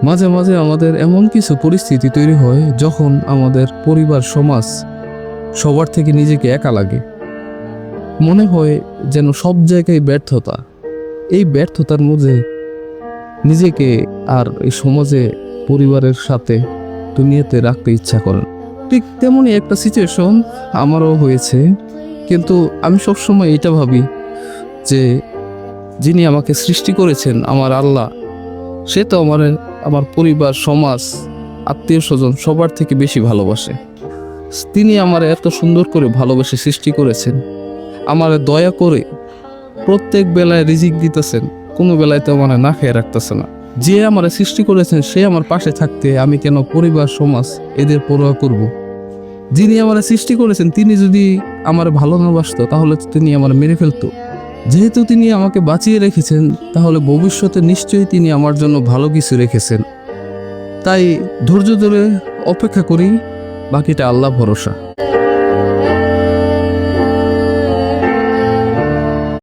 মাঝে মাঝে আমাদের এমন কিছু পরিস্থিতি তৈরি হয় যখন আমাদের পরিবার, সমাজ সবার থেকে নিজেকে একা লাগে। মনে হয় যেন সব জায়গায় ব্যর্থতা। এই ব্যর্থতার মধ্যে নিজেকে আর এই সমাজে, পরিবারের সাথে, দুনিয়াতে রাখতে ইচ্ছা করে না। ঠিক তেমনই একটা সিচুয়েশন আমারও হয়েছে। কিন্তু আমি সবসময় এটা ভাবি যে যিনি আমাকে সৃষ্টি করেছেন, আমার আল্লাহ, সে তো আমার পরিবার, সমাজ, আত্মীয় স্বজন সবার থেকে বেশি ভালোবাসে। তিনি আমার এত সুন্দর করে ভালোবেসে সৃষ্টি করেছেন, আমার দয়া করে প্রত্যেক বেলায় রিজিক দিতেছেন, কোনো বেলায় তো আমার না খেয়ে রাখতেছে না। যে আমার সৃষ্টি করেছেন সে আমার পাশে থাকতে আমি কেন পরিবার, সমাজ এদের পরোয়া করব? যিনি আমার সৃষ্টি করেছেন তিনি যদি আমার ভালো না বাসতো তাহলে তো তিনি আমার মেরে ফেলতো। যেহেতু তিনি আমাকে বাঁচিয়ে রেখেছেন তাহলে ভবিষ্যতে নিশ্চয়ই তিনি আমার জন্য ভালো কিছু রেখেছেন। তাই ধৈর্য ধরে অপেক্ষা করি, বাকিটা আল্লাহ ভরসা।